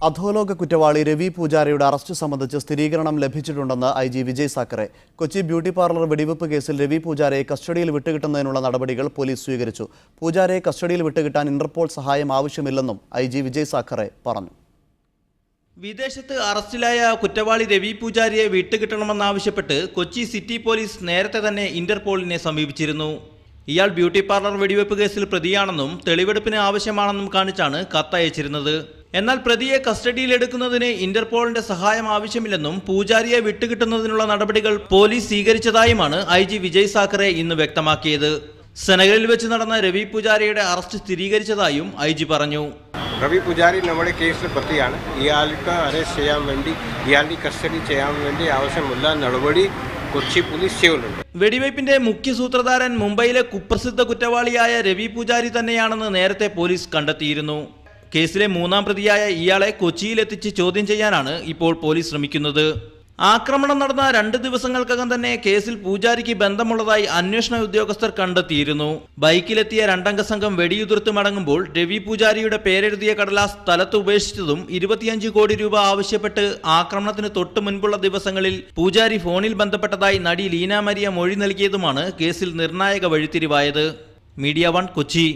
അധോലോക കുറ്റവാളി രവി പൂജാരയുടെ അറസ്റ്റ് സംബന്ധിച്ച് സ്ഥിരീകരണം ലഭിച്ചിട്ടുണ്ടെന്ന് ഐ.ജി. വിജയ് സാക്കറെ. കൊച്ചി ബ്യൂട്ടി പാർലർ വെടിവെപ്പ് കേസിൽ രവി പൂജാരയെ കസ്റ്റഡിയിൽ വിട്ടുകിട്ടുന്നതിനുള്ള നടപടികൾ പോലീസ് സ്വീകരിച്ചു. പൂജാരയെ കസ്റ്റഡിയിൽ വിട്ടുകിട്ടാൻ ഇന്റർപോൾ സഹായം ആവശ്യമില്ലെന്നും ഐ.ജി. വിജയ് സാക്കറെ പറഞ്ഞു. വിദേശത്ത് അറസ്റ്റിലായ കുറ്റവാളി രവി പൂജാരിയെ വിട്ടുകിട്ടണമെന്നാവശ്യപ്പെട്ട് കൊച്ചി സിറ്റി പോലീസ് നേരത്തെ തന്നെ ഇന്റർപോളിനെ സമീപിച്ചിരുന്നു. ഇയാൾ ബ്യൂട്ടി പാർലർ വെടിവെപ്പ് കേസിൽ പ്രതിയാണെന്നും തെളിവെടുപ്പിന് ആവശ്യമാണെന്നും കാണിച്ചാണ് കത്തയച്ചിരുന്നത്. എന്നാൽ പ്രതിയെ കസ്റ്റഡിയിലെടുക്കുന്നതിന് ഇന്റർപോളിന്റെ സഹായം ആവശ്യമില്ലെന്നും പൂജാരിയെ വിട്ടുകിട്ടുന്നതിനുള്ള നടപടികൾ പോലീസ് സ്വീകരിച്ചതായുമാണ് ഐ.ജി. വിജയ് സാക്കറെ ഇന്ന് വ്യക്തമാക്കിയത്. സെനഗലിൽ വെച്ച് നടന്ന രവി പൂജാരിയുടെ അറസ്റ്റ് സ്ഥിരീകരിച്ചതായും ഐ.ജി. പറഞ്ഞു. രവി പൂജാരി നമ്മുടെ കേസിൽ പ്രതിയാണ്. ഇയാൾക്ക് അറസ്റ്റ് ചെയ്യാൻ വേണ്ടി, ഇയാളുടെ കസ്റ്റഡി ചെയ്യാൻ വേണ്ടി ആവശ്യമുള്ള നടപടി കൊച്ചി പോലീസ് ചെയ്യുന്നുണ്ട്. വെടിവയ്പിന്റെ മുഖ്യ സൂത്രധാരൻ മുംബൈയിലെ കുപ്രസിദ്ധ കുറ്റവാളിയായ രവി പൂജാരി തന്നെയാണെന്ന് നേരത്തെ പോലീസ് കണ്ടെത്തിയിരുന്നു. കേസിലെ മൂന്നാം പ്രതിയായ ഇയാളെ കൊച്ചിയിലെത്തിച്ച് ചോദ്യം ചെയ്യാനാണ് ഇപ്പോൾ പോലീസ് ശ്രമിക്കുന്നത്. ആക്രമണം നടന്ന 2 ദിവസങ്ങൾക്കകം തന്നെ കേസിൽ പൂജാരിക്ക് ബന്ധമുള്ളതായി അന്വേഷണ ഉദ്യോഗസ്ഥർ കണ്ടെത്തിയിരുന്നു. ബൈക്കിലെത്തിയ 2 അംഗ സംഘം വെടിയുതിർത്ത് മടങ്ങുമ്പോൾ രവി പൂജാരിയുടെ പേരെഴുതിയ കടലാസ് സ്ഥലത്ത് ഉപേക്ഷിച്ചതും 25 കോടി രൂപ ആവശ്യപ്പെട്ട് ആക്രമണത്തിന് തൊട്ടു മുൻപുള്ള ദിവസങ്ങളിൽ പൂജാരി ഫോണിൽ ബന്ധപ്പെട്ടതായി നടി ലീന മരിയ മൊഴി നൽകിയതുമാണ് കേസിൽ നിർണായക വഴിത്തിരിവായത്. മീഡിയ 1 കൊച്ചി.